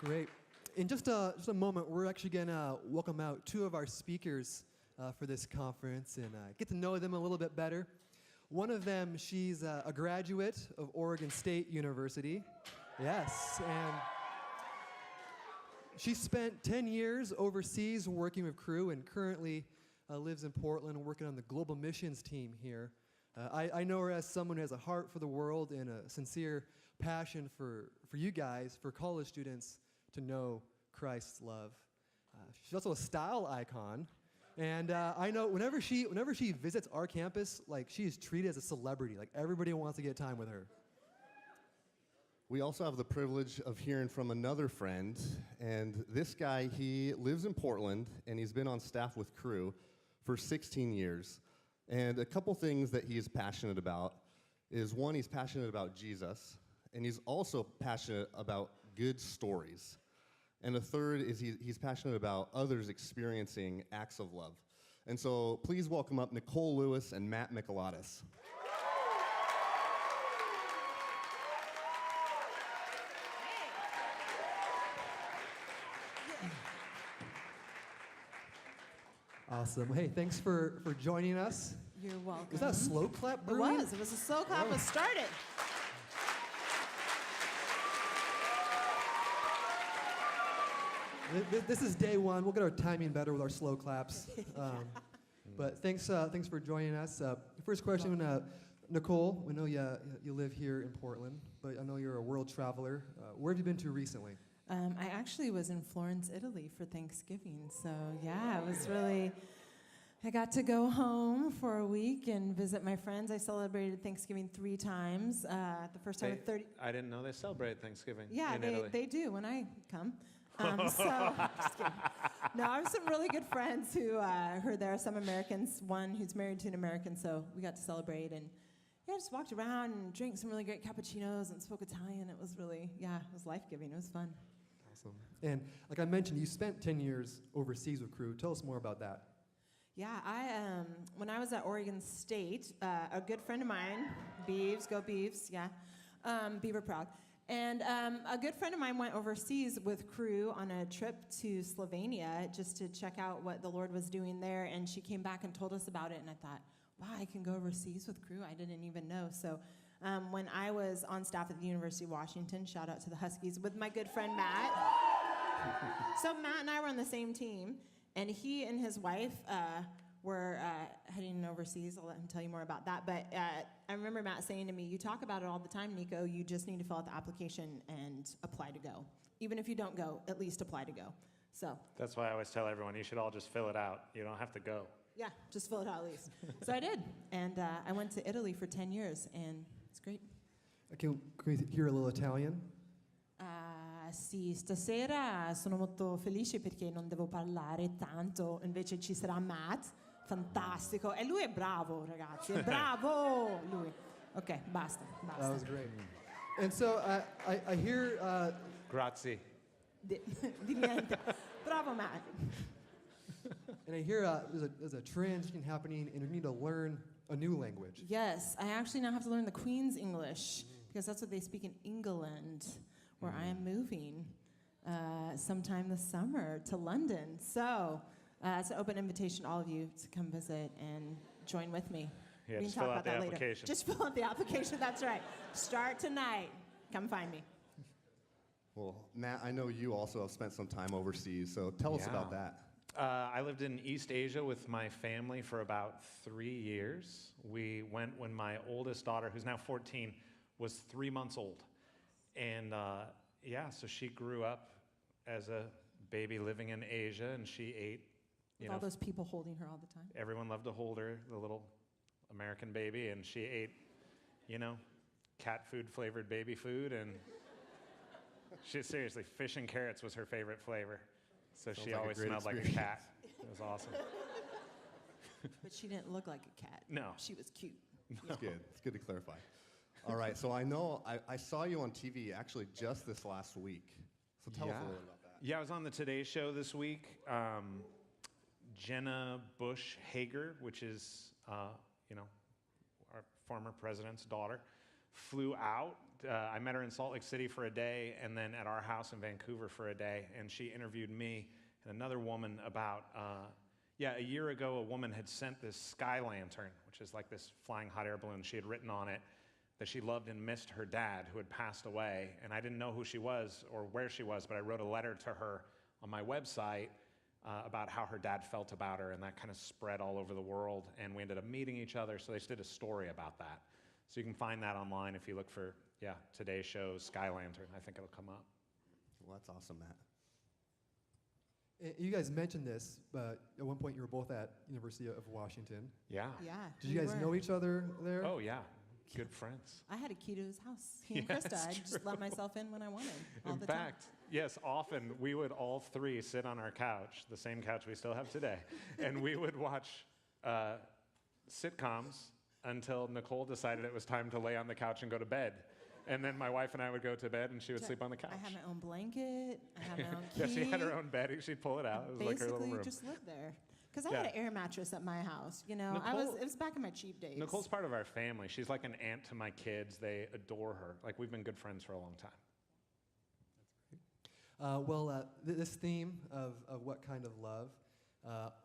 Great. In just a moment, we're actually going to welcome out two of our speakers for this conference and get to know them a little bit better. One of them, she's a graduate of Oregon State University. Yes, and she spent 10 years overseas working with Cru and currently lives in Portland working on the global missions team here. I know her as someone who has a heart for the world and a sincere passion for you guys, for college students to know Christ's love. She's also a style icon. And I know whenever she visits our campus, like, she is treated as a celebrity. Like, everybody wants to get time with her. We also have the privilege of hearing from another friend, and this guy, he lives in Portland, and he's been on staff with Cru for 16 years. And a couple things that he's passionate about is, one, he's passionate about Jesus, and he's also passionate about good stories. And the third is he's passionate about others experiencing acts of love. And so please welcome up Nicole Lewis and Matt Mikalatos. Awesome. Hey, thanks for joining us. You're welcome. Was that a slow clap, It brewing? was. It was a slow clap. It started. This is day one. We'll get our timing better with our slow claps. But thanks for joining us. First question, Nicole. We know you live here in Portland, but I know you're a world traveler. Where have you been to recently? I actually was in Florence, Italy for Thanksgiving. So, yeah, it was really... I got to go home for a week and visit my friends. I celebrated Thanksgiving 3 times. The first time at 30... I didn't know they celebrated Thanksgiving in Yeah, Italy. they do when I come. Just kidding. No, I have some really good friends who are there, some Americans, one who's married to an American, so we got to celebrate. And yeah, just walked around and drank some really great cappuccinos and spoke Italian. It was really, it was life-giving. It was fun. Awesome. And like I mentioned, you spent 10 years overseas with Cru. Tell us more about that. Yeah, when I was at Oregon State, a good friend of mine, Beavs, go Beavs, yeah, Beaver proud. And a good friend of mine went overseas with Cru on a trip to Slovenia just to check out what the Lord was doing there. And she came back and told us about it. And I thought, wow, I can go overseas with Cru. I didn't even know. So when I was on staff at the University of Washington, shout out to the Huskies, with my good friend Matt. So Matt and I were on the same team. And he and his wife were heading overseas. I'll let him tell you more about that. But I remember Matt saying to me, you talk about it all the time, Nico. You just need to fill out the application and apply to go. Even if you don't go, at least apply to go. So That's why I always tell everyone, you should all just fill it out. You don't have to go. yeah, just fill it out at least. So I did. And I went to Italy for 10 years, and it's great. Can we hear a little Italian? Sì, stasera sono molto felice perché non devo parlare tanto, invece ci sarà Matt, fantastico, e lui è bravo, ragazzi, è bravo lui. Ok, basta. That was great. And so I hear... Grazie. Di niente. Bravo, Matt. And I hear there's a transition happening and you need to learn a new language. Yes, I actually now have to learn the Queen's English because that's what they speak in England, where I am moving sometime this summer to London. So it's an open invitation to all of you to come visit and join with me. Yeah, we can just talk fill about out the that later. application. Just fill out the application, that's right. Start tonight. Come find me. Well, Matt, I know you also have spent some time overseas, so tell us about that. I lived in East Asia with my family for about 3 years. We went when my oldest daughter, who's now 14, was 3 months old. And so she grew up as a baby living in Asia, and she ate, With all those people holding her all the time. everyone loved to hold her, the little American baby, and she ate, cat food flavored baby food, and seriously, fish and carrots was her favorite flavor. So Sounds she like a always great smelled like a experience. cat. It was awesome. But she didn't look like a cat. No. She was cute. That's good. It's good to clarify. All right, so I know I saw you on TV actually just this last week. So tell us a little bit about that. Yeah, I was on the Today Show this week. Jenna Bush Hager, which is, our former president's daughter, flew out. I met her in Salt Lake City for a day, and then at our house in Vancouver for a day, and she interviewed me and another woman about, a year ago, a woman had sent this sky lantern, which is like this flying hot air balloon. She had written on it that she loved and missed her dad, who had passed away, and I didn't know who she was or where she was, but I wrote a letter to her on my website about how her dad felt about her, and that kind of spread all over the world, and we ended up meeting each other, so they just did a story about that. So you can find that online if you look for, Today's Show's Sky Lantern. I think it'll come up. Well, that's awesome, Matt. You guys mentioned this, but at one point you were both at University of Washington. Yeah. Yeah. Did you guys know each other there? Oh, yeah. Good friends. I had a key to his house. He and Yeah, Krista. it's I just let myself in when I wanted. All In the fact, yes, often we would all three sit on our couch, the same couch we still have today, and we would watch sitcoms until Nicole decided it was time to lay on the couch and go to bed. And then my wife and I would go to bed, and she would sleep on the couch. I had my own blanket. I had my own key. Yeah, she had her own bedding. She'd pull it out. It was like her little Basically, room. just lived there. Because I had an air mattress at my house. You know, Nicole- it was back in my cheap days. Nicole's part of our family. She's like an aunt to my kids. They adore her. Like, we've been good friends for a long time. This theme of what kind of love,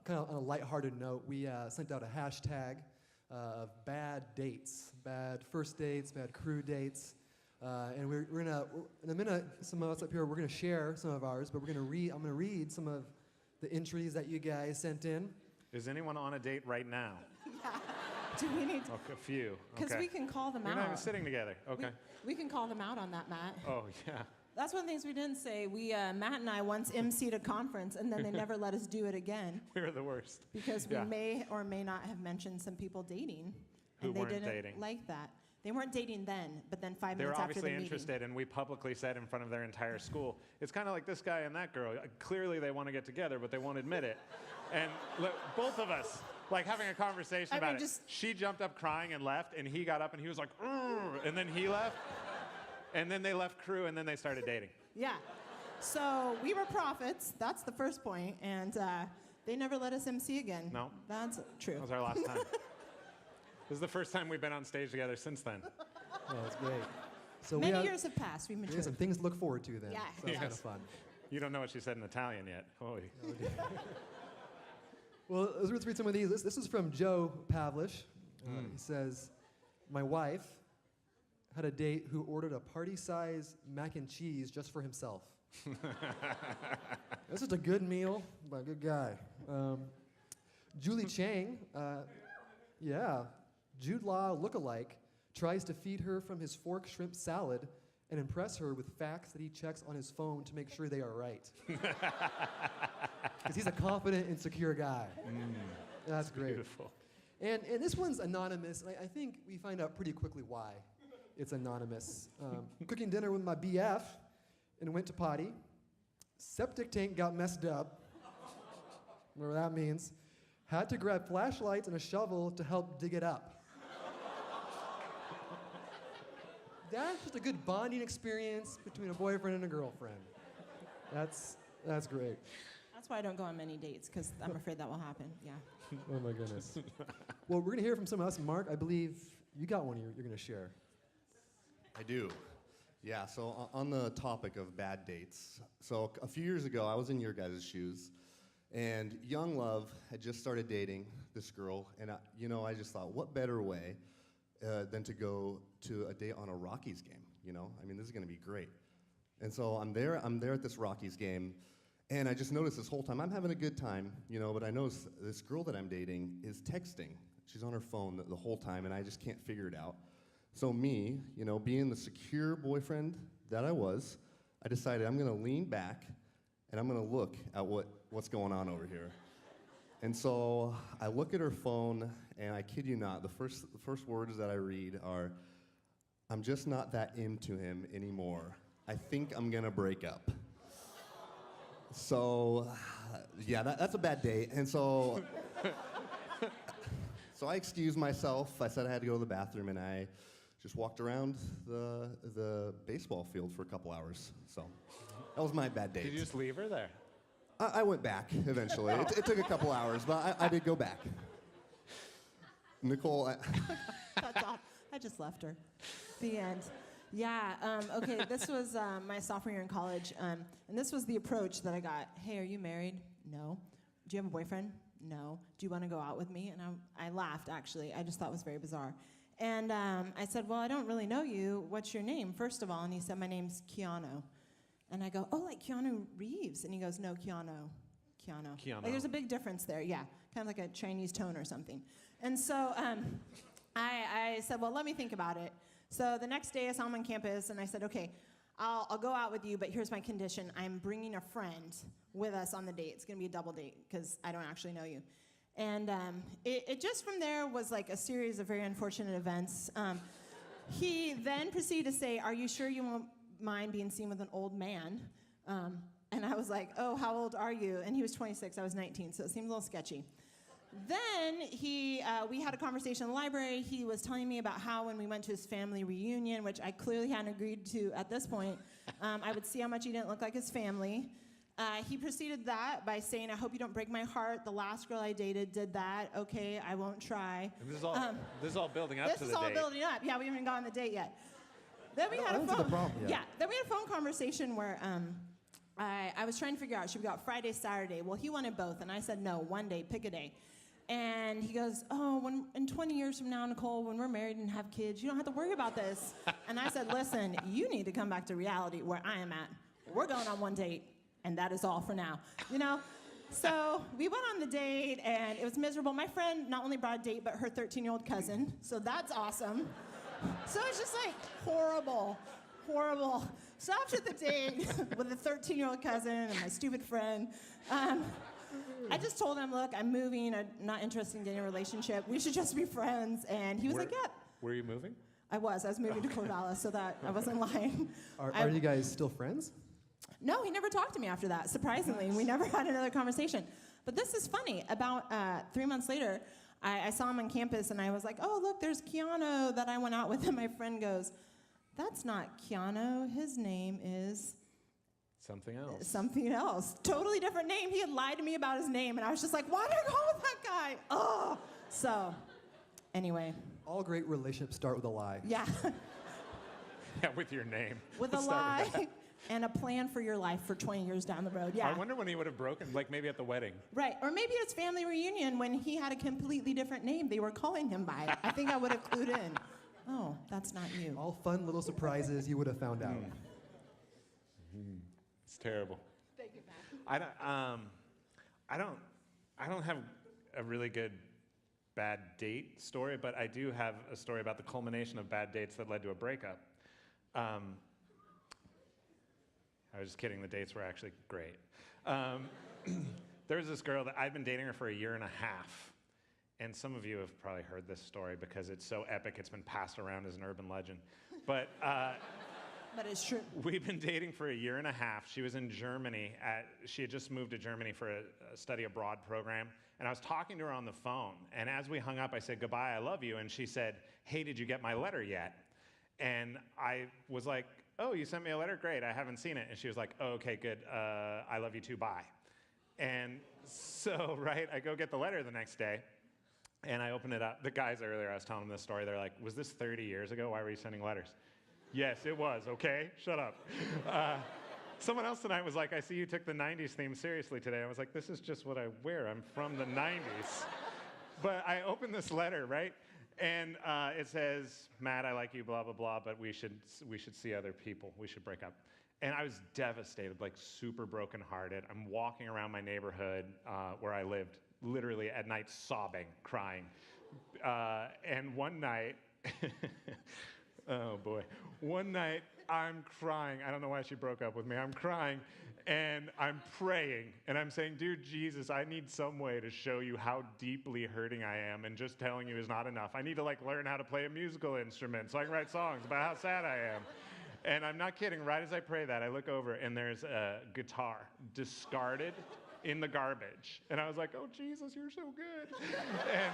kind of on a lighthearted note, we sent out a hashtag of bad dates, bad first dates, bad crew dates. And we're gonna, in a minute, some of us up here, we're gonna share some of ours, but I'm gonna read some of the entries that you guys sent in. Is anyone on a date right now? Do we need to? Okay, a few. Because Okay. we can call them You're out. not even sitting together. Okay. We can call them out on that, Matt. Oh, yeah. That's one of the things we didn't say. Matt and I once emceed a conference, and then they never let us do it again We were the worst. because Yeah. we may or may not have mentioned some people dating, Who and they weren't didn't dating. like that. They weren't dating then, but then 5 They were minutes after the obviously meeting. interested, and we publicly said in front of their entire school, it's kind of like this guy and that girl. Clearly they want to get together, but they won't admit it. And look, both of us, like having a conversation I about mean, it. just- She jumped up crying and left, and he got up and he was like, "Urgh," and then he left. And then they left Cru, and then they started dating. Yeah. So we were prophets. That's the first point, and they never let us MC again. No. That's true. That was our last time. This is the first time we've been on stage together since then. Oh, that's great. So Many years have passed. We we have matured. some things to look forward to then. Yeah. So that's kind of Yes. fun. You don't know what she said in Italian yet. Holy. Well, let's read some of these. This is from Joe Pavlish. He says, my wife had a date who ordered a party-size mac and cheese just for himself. This is a good meal by a good guy. Julie Chang, Jude Law lookalike, tries to feed her from his fork shrimp salad and impress her with facts that he checks on his phone to make sure they are right. Because he's a confident and secure guy. That's great. Beautiful. And this one's anonymous, and I think we find out pretty quickly why it's anonymous. Cooking dinner with my BF and went to potty. Septic tank got messed up. Whatever that means. Had to grab flashlights and a shovel to help dig it up. That's just a good bonding experience between a boyfriend and a girlfriend. That's great. That's why I don't go on many dates, because I'm afraid that will happen. Yeah. Oh my goodness. Well, we're gonna hear from someone else. Mark, I believe you got one you're gonna share. I do. Yeah, so on the topic of bad dates, so a few years ago, I was in your guys' shoes, and young love had just started dating this girl, and I just thought, what better way than to go to a date on a Rockies game, I mean, this is gonna be great. And so I'm there at this Rockies game, and I just noticed this whole time, I'm having a good time, but I notice this girl that I'm dating is texting. She's on her phone the whole time, and I just can't figure it out. So me, being the secure boyfriend that I was, I decided I'm gonna lean back, and I'm gonna look at what's going on over here. And so I look at her phone, and I kid you not, the first words that I read are, "I'm just not that into him anymore. I think I'm gonna break up." So, yeah, that's a bad date. And so, I excused myself. I said I had to go to the bathroom, and I just walked around the baseball field for a couple hours. So that was my bad date. Did you just leave her there? I went back eventually. It took a couple hours, but I did go back. Nicole, That's off. I I just left her. The end. Yeah, okay, this was my sophomore year in college, and this was the approach that I got. Hey, are you married? No. Do you have a boyfriend? No. Do you want to go out with me? And I laughed, actually. I just thought it was very bizarre. And I said, well, I don't really know you. What's your name, first of all? And he said, my name's Keanu. And I go, oh, like Keanu Reeves? And he goes, no, Keanu. Keanu. Like, there's a big difference there, yeah. Kind of like a Chinese tone or something. And so I said, well, let me think about it. So the next day I saw him on campus, and I said, okay, I'll go out with you, but here's my condition. I'm bringing a friend with us on the date. It's going to be a double date because I don't actually know you. And it just from there was like a series of very unfortunate events. He then proceeded to say, are you sure you won't mind being seen with an old man? And I was like, oh, how old are you? And he was 26, I was 19, so it seemed a little sketchy. Then we had a conversation in the library. He was telling me about how when we went to his family reunion, which I clearly hadn't agreed to at this point, I would see how much he didn't look like his family. He proceeded that by saying, I hope you don't break my heart. The last girl I dated did that. Okay, I won't try. And this is all building up to the date. This is all building up. Yeah, we haven't even gotten on the date yet. Then we had a phone. Then we had a phone conversation where I was trying to figure out, should we go out Friday, Saturday? Well, he wanted both, and I said, no, one day, pick a day. And he goes, oh, in 20 years from now, Nicole, when we're married and have kids, you don't have to worry about this. And I said, listen, you need to come back to reality where I am at. We're going on one date, and that is all for now, you know? So we went on the date, and it was miserable. My friend not only brought a date, but her 13-year-old cousin, so that's awesome. So it's just like horrible. So after the date with the 13-year-old cousin and my stupid friend, I just told him, look, I'm moving. I'm not interested in getting a relationship. We should just be friends. And he was like, yeah. Were you moving? I was moving to Corvallis, so that I wasn't lying. Are you guys still friends? No, he never talked to me after that, surprisingly. Nice. We never had another conversation. But this is funny. About 3 months later, I saw him on campus, and I was like, oh, look, there's Keanu that I went out with. And my friend goes, that's not Keanu. His name is... Something else. Totally different name. He had lied to me about his name, and I was just like, why did I go with that guy? Oh. So, anyway. All great relationships start with a lie. Yeah. Yeah, with your name. With a lie and a plan for your life for 20 years down the road. Yeah. I wonder when he would have broken, like maybe at the wedding. Right. Or maybe at his family reunion when he had a completely different name they were calling him by. I think I would have clued in. Oh, that's not you. All fun little surprises you would have found out. It's terrible. Thank you, Matt. I don't have a really good bad date story, but I do have a story about the culmination of bad dates that led to a breakup. I was just kidding. The dates were actually great. There was this girl that I'd been dating her for a year and a half, and some of you have probably heard this story because it's so epic. It's been passed around as an urban legend, but. But it's true. We've been dating for a year and a half. She was in Germany. She had just moved to Germany for a study abroad program. And I was talking to her on the phone. And as we hung up, I said, goodbye, I love you. And she said, hey, did you get my letter yet? And I was like, oh, you sent me a letter? Great, I haven't seen it. And she was like, oh, okay, good. I love you too, bye. And so, right, I go get the letter the next day. And I open it up. The guys earlier, I was telling them this story. They're like, was this 30 years ago? Why were you sending letters? Yes, it was, okay? Shut up. Someone else tonight was like, I see you took the 90s theme seriously today. I was like, this is just what I wear. I'm from the 90s. But I opened this letter, right? And it says, Matt, I like you, blah, blah, blah, but we should see other people. We should break up. And I was devastated, like super brokenhearted. I'm walking around my neighborhood where I lived, literally at night sobbing, crying. And one night... Oh, boy. One night, I'm crying. I don't know why she broke up with me. I'm crying, and I'm praying, and I'm saying, dear Jesus, I need some way to show you how deeply hurting I am, and just telling you is not enough. I need to, like, learn how to play a musical instrument so I can write songs about how sad I am. And I'm not kidding. Right as I pray that, I look over, and there's a guitar discarded in the garbage. And I was like, oh, Jesus, you're so good. And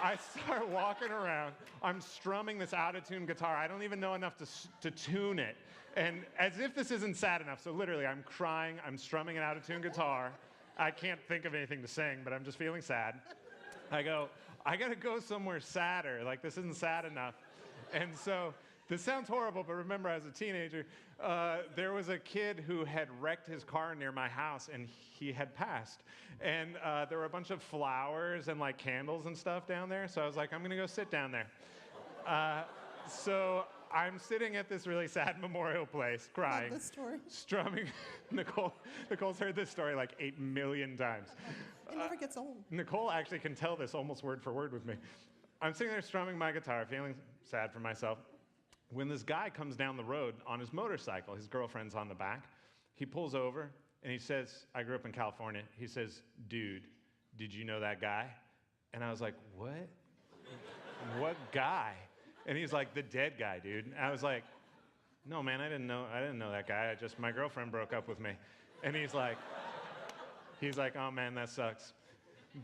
I start walking around. I'm strumming this out-of-tune guitar. I don't even know enough to tune it. And as if this isn't sad enough, so literally I'm crying, I'm strumming an out-of-tune guitar. I can't think of anything to sing, but I'm just feeling sad. I go, I gotta go somewhere sadder. Like, this isn't sad enough. And so this sounds horrible, but remember as a teenager, there was a kid who had wrecked his car near my house, and he had passed. And there were a bunch of flowers and like candles and stuff down there. So I was like, I'm going to go sit down there. So I'm sitting at this really sad memorial place, crying, Love this story. strumming. Nicole's heard this story like 8 million times. It never gets old. Nicole actually can tell this almost word for word with me. I'm sitting there strumming my guitar, feeling sad for myself, when this guy comes down the road on his motorcycle. His girlfriend's on the back. He pulls over, and he says, I grew up in California. He says, dude, did you know that guy? And I was like, what? What guy? And he's like, the dead guy, dude. And I was like, no, man, I didn't know that guy. My girlfriend broke up with me. And he's like, oh, man, that sucks.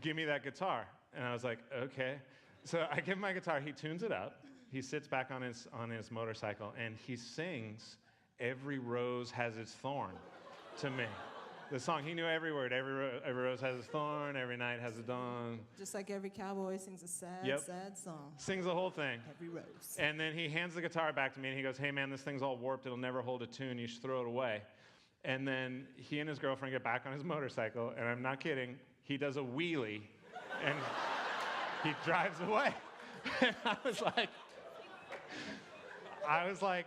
Give me that guitar. And I was like, okay. So I give him my guitar. He tunes it up. He sits back on his motorcycle, and he sings "Every Rose Has Its Thorn" to me. The song, he knew every word. Every rose has its thorn. Every night has a dawn. Just like every cowboy sings a sad, sad song. Sings the whole thing. Every rose. And then he hands the guitar back to me, and he goes, hey, man, this thing's all warped. It'll never hold a tune. You should throw it away. And then he and his girlfriend get back on his motorcycle, and I'm not kidding. He does a wheelie, and he drives away. And I was like,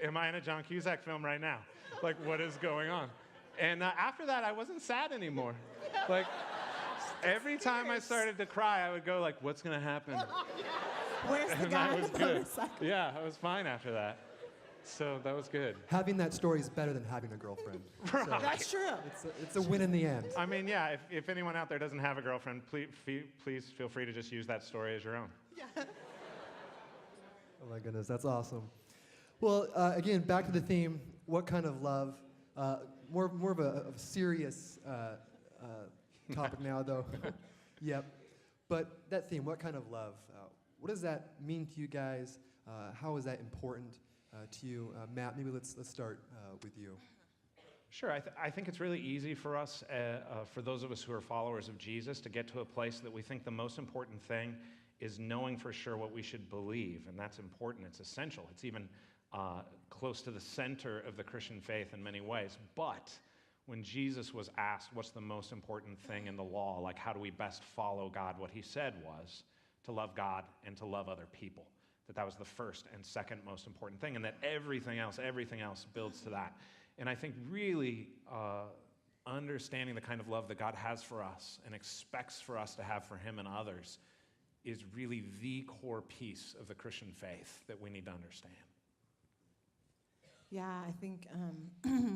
am I in a John Cusack film right now? Like, what is going on? And after that, I wasn't sad anymore. Like, every time I started to cry, I would go like, what's going to happen? Where's the And guy that on was the good. motorcycle? Yeah, I was fine after that. So that was good. Having that story is better than having a girlfriend. So That's true. it's a win in the end. I mean, yeah, if anyone out there doesn't have a girlfriend, please feel free to just use that story as your own. Oh my goodness, that's awesome. Well, again, back to the theme. What kind of love? More of a serious topic now, though. Yep. But that theme, what kind of love? What does that mean to you guys? How is that important to you, Matt? Maybe let's start with you. Sure, I think it's really easy for us, for those of us who are followers of Jesus, to get to a place that we think the most important thing is knowing for sure what we should believe, and that's important. It's essential. It's even close to the center of the Christian faith in many ways. But when Jesus was asked what's the most important thing in the law, like how do we best follow God, what he said was to love God and to love other people. That was the first and second most important thing, and that everything else builds to that. And I think really understanding the kind of love that God has for us and expects for us to have for him and others is really the core piece of the Christian faith that we need to understand. Yeah, I think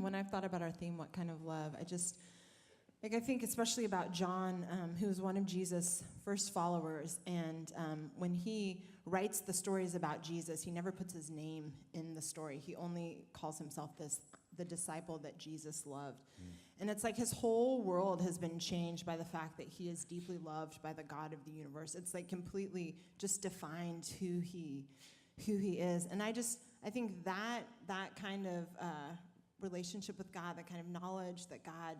when I've thought about our theme, what kind of love, I think especially about John, who was one of Jesus' first followers, and when he writes the stories about Jesus, he never puts his name in the story. He only calls himself the disciple that Jesus loved. And it's like his whole world has been changed by the fact that he is deeply loved by the God of the universe. It's like completely just defined who he is. And I think that kind of relationship with God, that kind of knowledge that God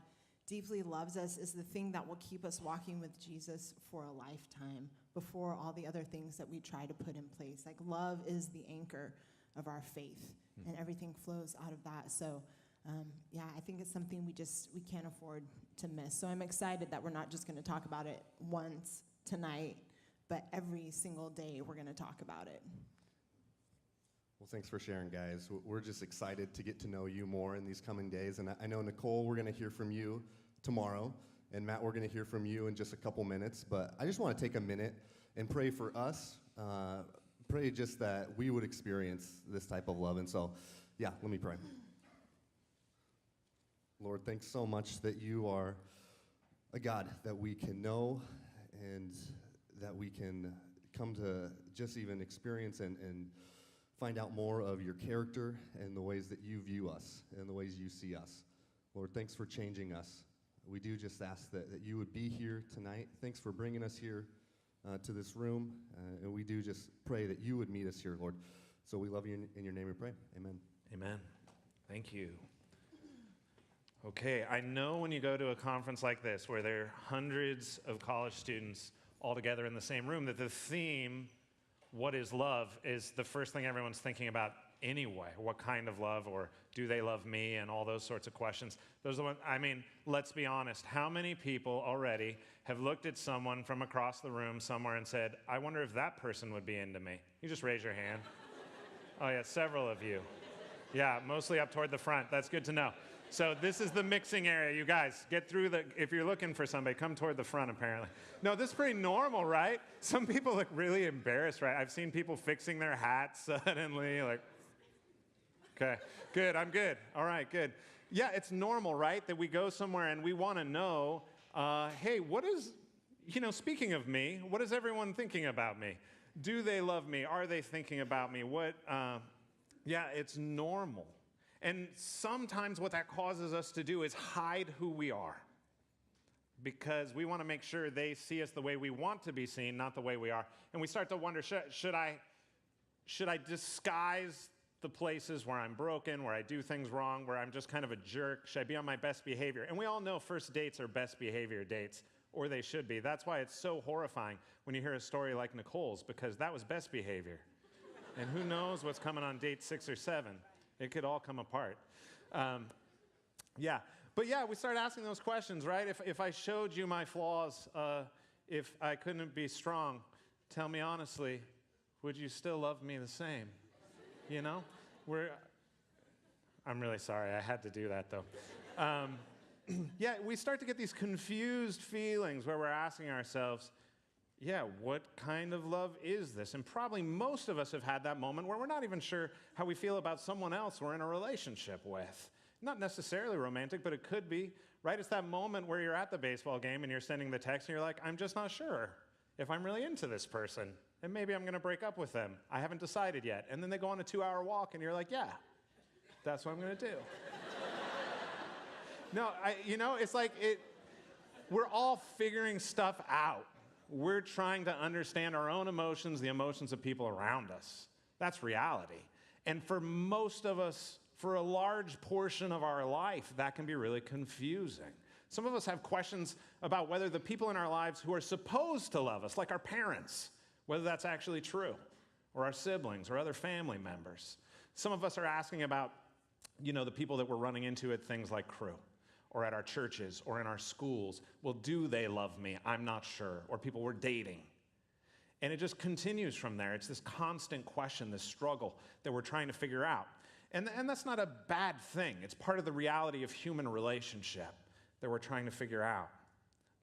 deeply loves us, is the thing that will keep us walking with Jesus for a lifetime before all the other things that we try to put in place. Like, love is the anchor of our faith, and everything flows out of that. So I think it's something we can't afford to miss. So I'm excited that we're not just going to talk about it once tonight, but every single day we're going to talk about it. Well, thanks for sharing, guys. We're just excited to get to know you more in these coming days. And I know, Nicole, we're going to hear from you tomorrow. And Matt, we're going to hear from you in just a couple minutes. But I just want to take a minute and pray for us. Pray just that we would experience this type of love. And so, let me pray. Lord, thanks so much that you are a God that we can know and that we can come to just even experience and find out more of your character and the ways that you view us and the ways you see us. Lord, thanks for changing us. We do just ask that you would be here tonight. Thanks for bringing us here to this room. And we do just pray that you would meet us here, Lord. So we love you. In your name we pray. Amen. Amen. Thank you. Okay, I know when you go to a conference like this where there are hundreds of college students all together in the same room, that the theme what is love is the first thing everyone's thinking about anyway. What kind of love, or do they love me, and all those sorts of questions. Those are the ones, I mean, let's be honest. How many people already have looked at someone from across the room somewhere and said, I wonder if that person would be into me? You just raise your hand. Oh yeah, several of you. Yeah, mostly up toward the front. That's good to know. So this is the mixing area. You guys, get through if you're looking for somebody, come toward the front, apparently. No, this is pretty normal, right? Some people look really embarrassed, right? I've seen people fixing their hats suddenly, like, okay, good, I'm good. All right, good. Yeah, it's normal, right? That we go somewhere and we want to know, hey, what is, speaking of me, what is everyone thinking about me? Do they love me? Are they thinking about me? Yeah, it's normal. And sometimes what that causes us to do is hide who we are, because we want to make sure they see us the way we want to be seen, not the way we are. And we start to wonder, should I disguise the places where I'm broken, where I do things wrong, where I'm just kind of a jerk? Should I be on my best behavior? And we all know first dates are best behavior dates, or they should be. That's why it's so horrifying when you hear a story like Nicole's, because that was best behavior. And who knows what's coming on date 6 or 7. It could all come apart. Yeah, but yeah, we start asking those questions, right? If I showed you my flaws, if I couldn't be strong, tell me honestly, would you still love me the same? I'm really sorry, I had to do that though. Yeah, we start to get these confused feelings where we're asking ourselves, yeah, what kind of love is this? And probably most of us have had that moment where we're not even sure how we feel about someone else we're in a relationship with. Not necessarily romantic, but it could be, right? It's that moment where you're at the baseball game and you're sending the text and you're like, I'm just not sure if I'm really into this person. And maybe I'm going to break up with them. I haven't decided yet. And then they go on a 2-hour walk and you're like, yeah, that's what I'm going to do. No, it's like we're all figuring stuff out. We're trying to understand our own emotions, the emotions of people around us. That's reality. And for most of us, for a large portion of our life, that can be really confusing. Some of us have questions about whether the people in our lives who are supposed to love us, like our parents, whether that's actually true, or our siblings, or other family members. Some of us are asking about, the people that we're running into at things like Cru, or at our churches, or in our schools. Well, do they love me? I'm not sure. Or people we're dating. And it just continues from there. It's this constant question, this struggle that we're trying to figure out. And that's not a bad thing. It's part of the reality of human relationship that we're trying to figure out.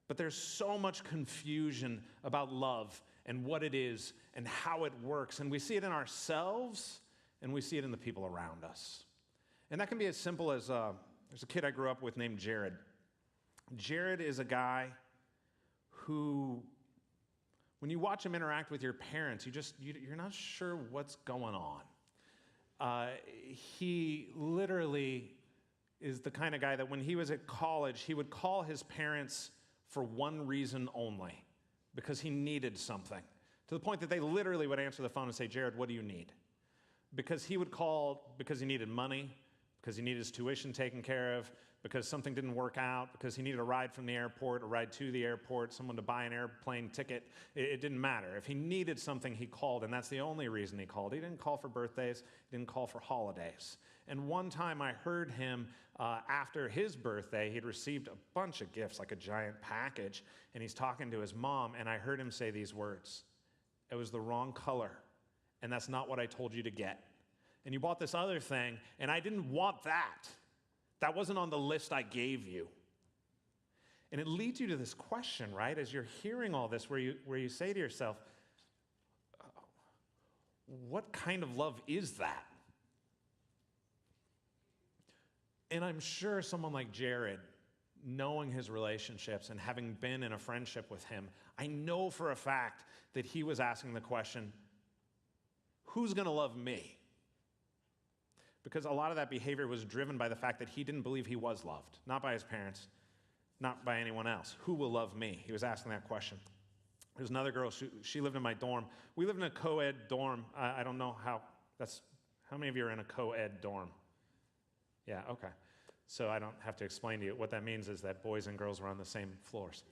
But there's so much confusion about love and what it is and how it works. And we see it in ourselves, and we see it in the people around us. And that can be as simple as there's a kid I grew up with named Jared. Jared is a guy who, when you watch him interact with your parents, you're not sure what's going on. He literally is the kind of guy that when he was at college, he would call his parents for one reason only, because he needed something. To the point that they literally would answer the phone and say, Jared, what do you need? Because he would call because he needed money, because he needed his tuition taken care of, because something didn't work out, because he needed a ride from the airport, a ride to the airport, someone to buy an airplane ticket. It didn't matter. If he needed something, he called, and that's the only reason he called. He didn't call for birthdays. He didn't call for holidays. And one time I heard him after his birthday, he'd received a bunch of gifts, like a giant package, and he's talking to his mom, and I heard him say these words, "It was the wrong color, and that's not what I told you to get. And you bought this other thing, and I didn't want that. That wasn't on the list I gave you." And it leads you to this question, right? As you're hearing all this, where you say to yourself, what kind of love is that? And I'm sure someone like Jared, knowing his relationships and having been in a friendship with him, I know for a fact that he was asking the question, who's going to love me? Because a lot of that behavior was driven by the fact that he didn't believe he was loved, not by his parents, not by anyone else. Who will love me? He was asking that question. There's another girl, she lived in my dorm. We lived in a co-ed dorm. I don't know how many of you are in a co-ed dorm? Yeah, okay. So I don't have to explain to you. What that means is that boys and girls were on the same floors.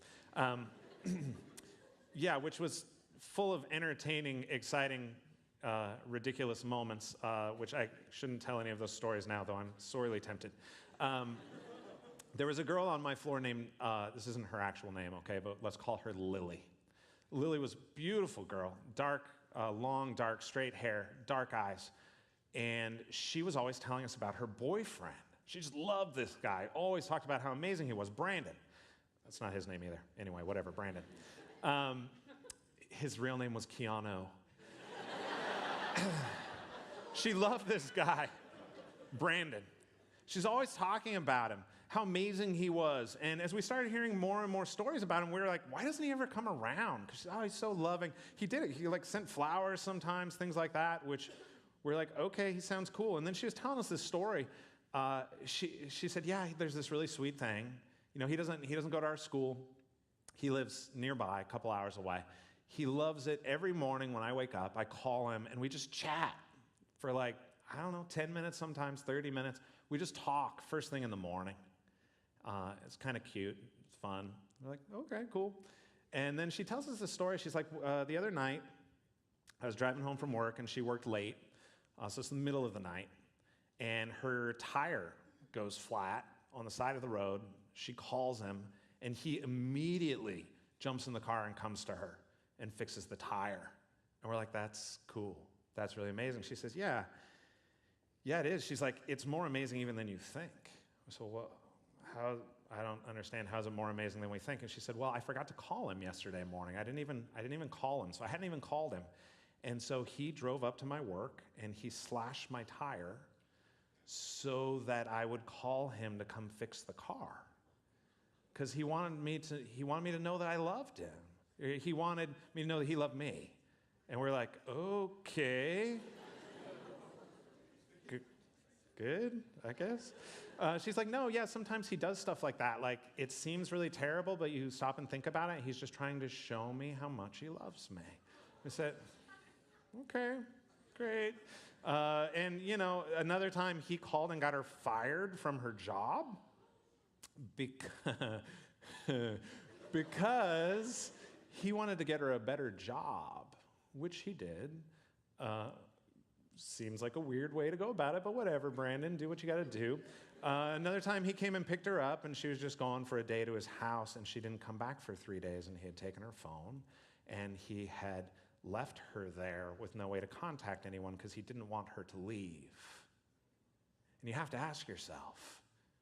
Yeah, which was full of entertaining, exciting, ridiculous moments, which I shouldn't tell any of those stories now, though I'm sorely tempted. There was a girl on my floor named, this isn't her actual name, okay, but let's call her Lily. Lily was a beautiful girl, dark, long, dark, straight hair, dark eyes. And she was always telling us about her boyfriend. She just loved this guy, always talked about how amazing he was, Brandon. That's not his name either. Anyway, whatever, Brandon. His real name was Keanu. She loved this guy, Brandon. She's always talking about him, how amazing he was. And as we started hearing more and more stories about him, we were like, why doesn't he ever come around? Because he's so loving. He did it. He sent flowers sometimes, things like that, which we're like, okay, he sounds cool. And then she was telling us this story. She said, yeah, there's this really sweet thing. He doesn't go to our school. He lives nearby, a couple hours away. He loves it. Every morning when I wake up, I call him and we just chat for 10 minutes, sometimes 30 minutes. We just talk first thing in the morning. It's kind of cute. It's fun. We're like, okay, cool. And then she tells us this story. She's like, the other night, I was driving home from work and she worked late. So it's the middle of the night. And her tire goes flat on the side of the road. She calls him and he immediately jumps in the car and comes to her and fixes the tire. And we're like, that's cool. That's really amazing. She says, yeah, it is. She's like, it's more amazing even than you think. So what? How? I don't understand. How is it more amazing than we think? And she said, well, I forgot to call him yesterday morning. I didn't even call him. So I hadn't even called him. And so he drove up to my work and he slashed my tire so that I would call him to come fix the car. Because he wanted me to know that I loved him. He wanted me to know that he loved me. And we're like, okay. Good, I guess. She's like, no, yeah, sometimes he does stuff like that. It seems really terrible, but you stop and think about it. He's just trying to show me how much he loves me. I said, okay, great. And another time he called and got her fired from her job because he wanted to get her a better job, which he did. Seems like a weird way to go about it, but whatever, Brandon, do what you got to do. Another time he came and picked her up, and she was just gone for a day to his house, and she didn't come back for 3 days, and he had taken her phone, and he had left her there with no way to contact anyone because he didn't want her to leave. And you have to ask yourself,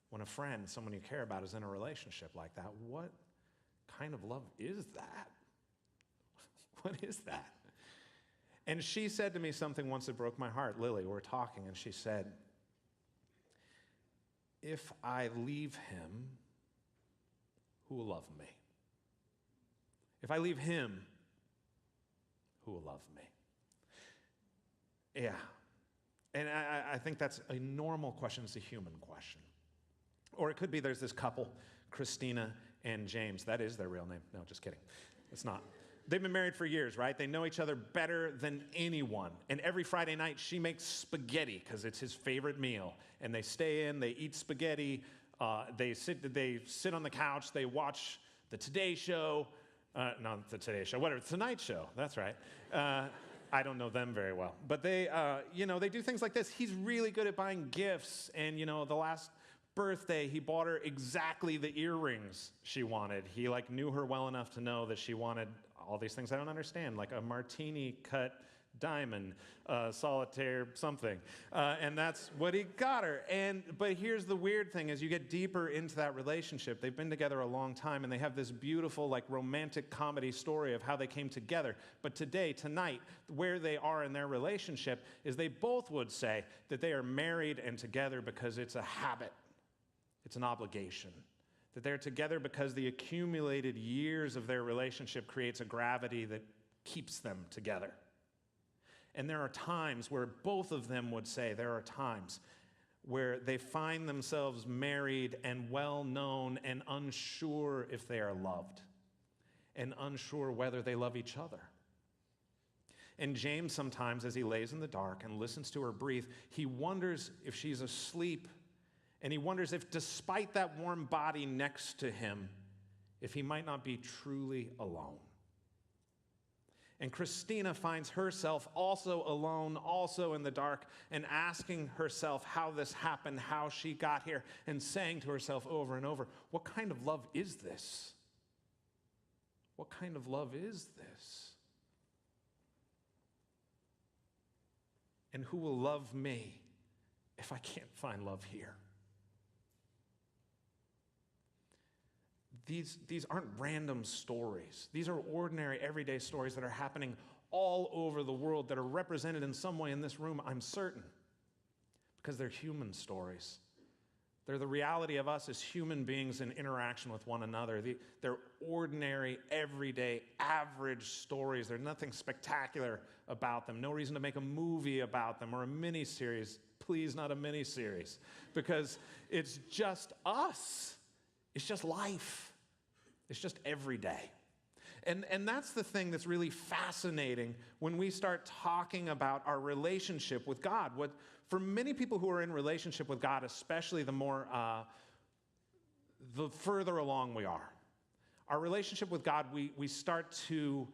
when a friend, someone you care about, is in a relationship like that, what kind of love is that? What is that? And she said to me something once that broke my heart. Lily, we were talking, and she said, if I leave him, who will love me? If I leave him, who will love me? Yeah. And I think that's a normal question. It's a human question. Or it could be there's this couple, Christina and James. That is their real name. No, just kidding. It's not. They've been married for years, right? They know each other better than anyone. And every Friday night, she makes spaghetti because it's his favorite meal. And they stay in, they eat spaghetti, they sit on the couch, they watch the Today Show, not the Today Show, whatever, Tonight Show, that's right. I don't know them very well. But they do things like this. He's really good at buying gifts. And, the last birthday, he bought her exactly the earrings she wanted. He knew her well enough to know that she wanted all these things I don't understand, like a martini cut diamond, solitaire something. And that's what he got her. But here's the weird thing, as you get deeper into that relationship, they've been together a long time, and they have this beautiful, romantic comedy story of how they came together. But tonight, where they are in their relationship is they both would say that they are married and together because it's a habit. It's an obligation. That they're together because the accumulated years of their relationship creates a gravity that keeps them together. And there are times where both of them would say, there are times where they find themselves married and well-known and unsure if they are loved, and unsure whether they love each other. And James sometimes, as he lays in the dark and listens to her breathe, he wonders if she's asleep. And he wonders if, despite that warm body next to him, if he might not be truly alone. And Christina finds herself also alone, also in the dark, and asking herself how this happened, how she got here, and saying to herself over and over, what kind of love is this? What kind of love is this? And who will love me if I can't find love here? These aren't random stories. These are ordinary, everyday stories that are happening all over the world, that are represented in some way in this room, I'm certain, because they're human stories. They're the reality of us as human beings in interaction with one another. They're ordinary, everyday, average stories. There's nothing spectacular about them. No reason to make a movie about them or a miniseries. Please, not a miniseries, because it's just us. It's just life. It's just every day. And that's the thing that's really fascinating when we start talking about our relationship with God. For many people who are in relationship with God, especially the further along we are, our relationship with God, we start to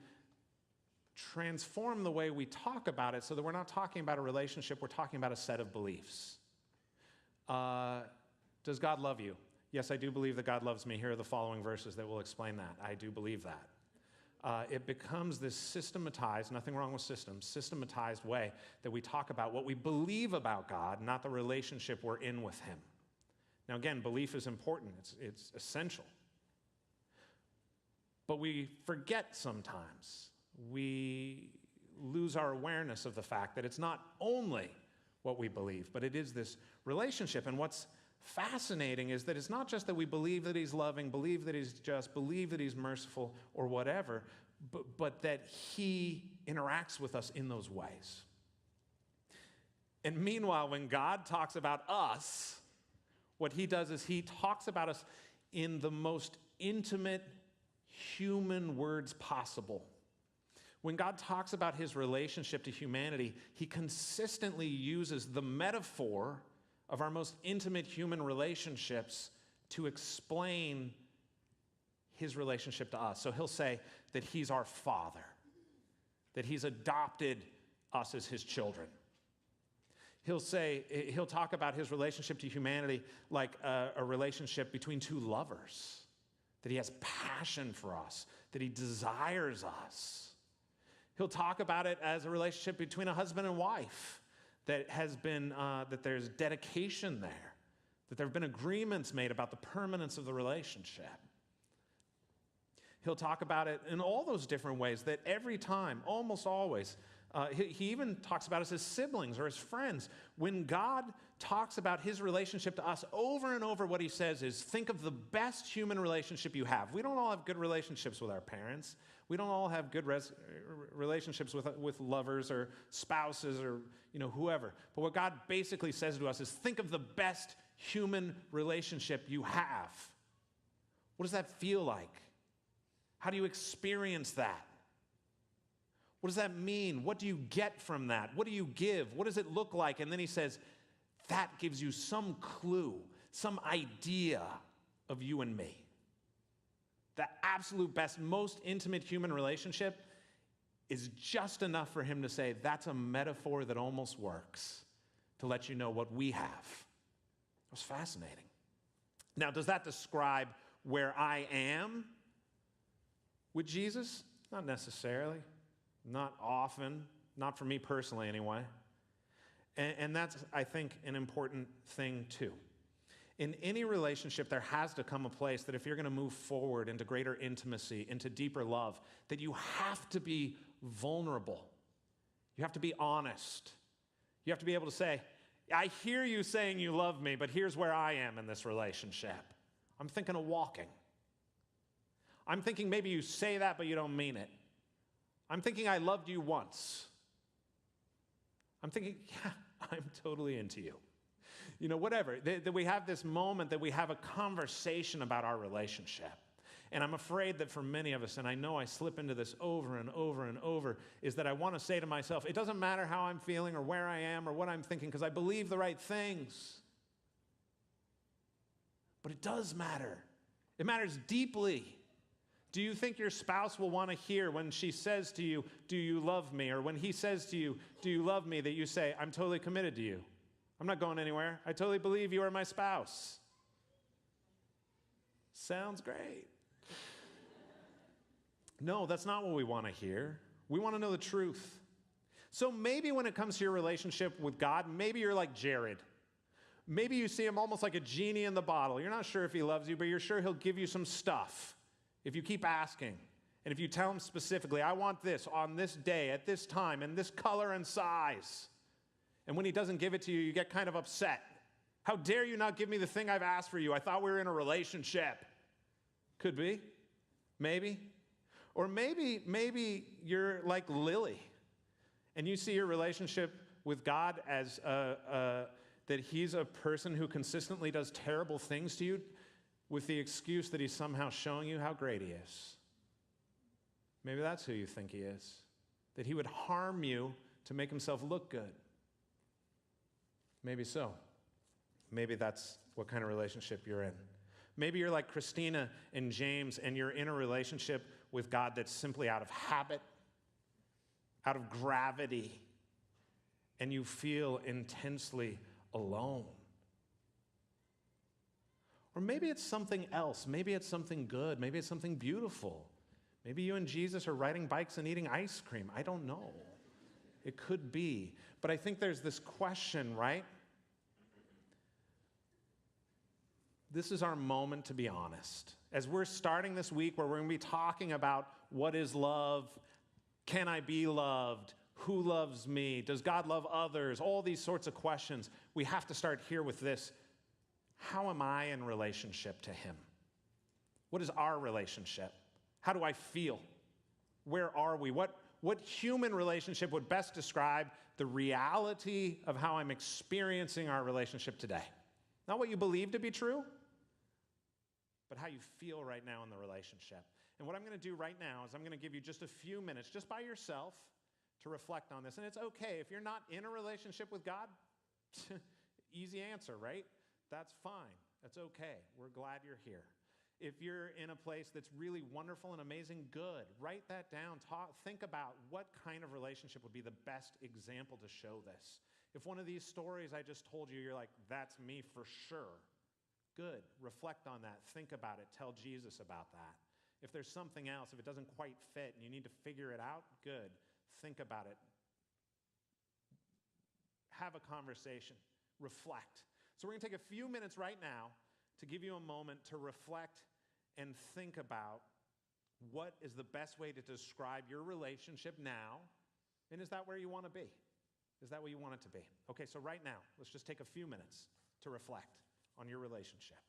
transform the way we talk about it so that we're not talking about a relationship, we're talking about a set of beliefs. Does God love you? Yes, I do believe that God loves me. Here are the following verses that will explain that. I do believe that. It becomes this systematized, nothing wrong with systems, systematized way that we talk about what we believe about God, not the relationship we're in with him. Now again, belief is important. It's essential. But we forget sometimes. We lose our awareness of the fact that it's not only what we believe, but it is this relationship. And what's fascinating is that it's not just that we believe that he's loving, believe that he's just, believe that he's merciful or whatever, but that he interacts with us in those ways. And meanwhile, when God talks about us, what he does is he talks about us in the most intimate human words possible. When God talks about his relationship to humanity, he consistently uses the metaphor of our most intimate human relationships to explain his relationship to us. So he'll say that he's our father, that he's adopted us as his children. He'll talk about his relationship to humanity like a relationship between two lovers, that he has passion for us, that he desires us. He'll talk about it as a relationship between a husband and wife, that has been, that there's dedication there, that there have been agreements made about the permanence of the relationship. He'll talk about it in all those different ways, that every time, almost always, he even talks about us as siblings or as friends. When God talks about his relationship to us over and over, what he says is, think of the best human relationship you have. We don't all have good relationships with our parents. We don't all have good relationships with lovers or spouses or whoever. But what God basically says to us is, think of the best human relationship you have. What does that feel like? How do you experience that? What does that mean? What do you get from that? What do you give? What does it look like? And then he says, that gives you some clue, some idea of you and me. The absolute best, most intimate human relationship is just enough for him to say, that's a metaphor that almost works to let you know what we have. It was fascinating. Now, does that describe where I am with Jesus? Not necessarily. Not often. Not for me personally, anyway. And that's, I think, an important thing, too. In any relationship, there has to come a place that if you're going to move forward into greater intimacy, into deeper love, that you have to be vulnerable. You have to be honest. You have to be able to say, I hear you saying you love me, but here's where I am in this relationship. I'm thinking of walking. I'm thinking maybe you say that, but you don't mean it. I'm thinking I loved you once. I'm thinking, yeah, I'm totally into you. Whatever. That we have this moment, that we have a conversation about our relationship. And I'm afraid that for many of us, and I know I slip into this over and over and over, is that I want to say to myself, it doesn't matter how I'm feeling or where I am or what I'm thinking, because I believe the right things. But it does matter. It matters deeply Do you think your spouse will want to hear when she says to you, do you love me? Or when he says to you, do you love me? That you say, I'm totally committed to you. I'm not going anywhere. I totally believe you are my spouse. Sounds great. No, that's not what we want to hear. We want to know the truth. So maybe when it comes to your relationship with God, maybe you're like Jared. Maybe you see him almost like a genie in the bottle. You're not sure if he loves you, but you're sure he'll give you some stuff if you keep asking. And if you tell him specifically, I want this on this day, at this time, in this color and size. And when he doesn't give it to you, you get kind of upset. How dare you not give me the thing I've asked for you? I thought we were in a relationship. Could be. Maybe. Or maybe you're like Lily, and you see your relationship with God as that he's a person who consistently does terrible things to you with the excuse that he's somehow showing you how great he is. Maybe that's who you think he is, that he would harm you to make himself look good. Maybe so. Maybe that's what kind of relationship you're in. Maybe you're like Christina and James, and you're in a relationship with God that's simply out of habit, out of gravity, and you feel intensely alone. Or maybe it's something else. Maybe it's something good. Maybe it's something beautiful. Maybe you and Jesus are riding bikes and eating ice cream. I don't know. It could be. But I think there's this question, right? This is our moment to be honest. As we're starting this week where we're going to be talking about what is love, can I be loved, who loves me, does God love others, all these sorts of questions, we have to start here with this. How am I in relationship to him? What is our relationship? How do I feel? Where are we? What human relationship would best describe the reality of how I'm experiencing our relationship today? Not what you believe to be true, but how you feel right now in the relationship. And what I'm going to do right now is I'm going to give you just a few minutes, just by yourself, to reflect on this. And it's okay. If you're not in a relationship with God, easy answer, right? That's fine. That's okay. We're glad you're here. If you're in a place that's really wonderful and amazing, good. Write that down. Think about what kind of relationship would be the best example to show this. If one of these stories I just told you, you're like, that's me for sure. Good. Reflect on that. Think about it. Tell Jesus about that. If there's something else, if it doesn't quite fit and you need to figure it out, good. Think about it. Have a conversation. Reflect. So we're going to take a few minutes right now to give you a moment to reflect and think about what is the best way to describe your relationship now, and is that where you want to be? Is that what you want it to be? Okay, so right now, let's just take a few minutes to reflect on your relationship.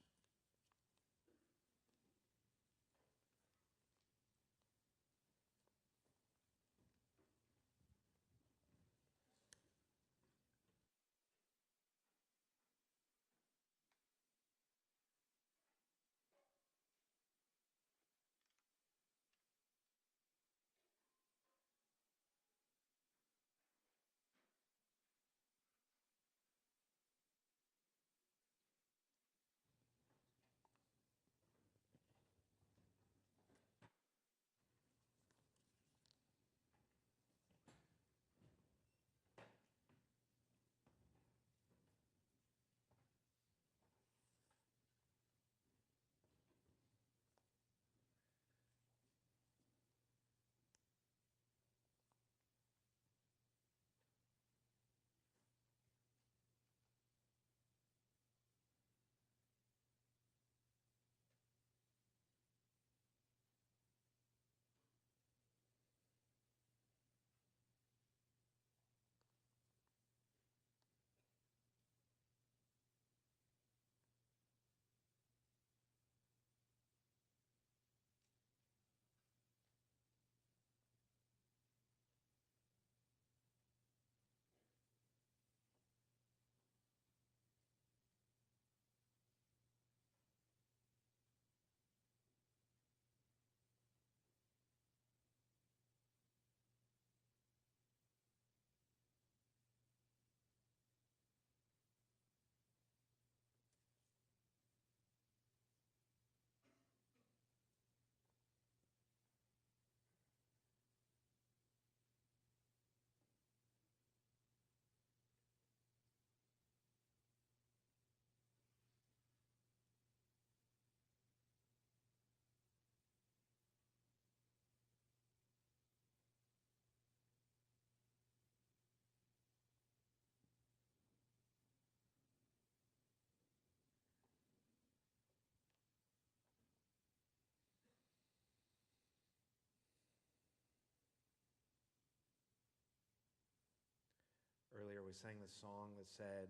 we sang this song that said,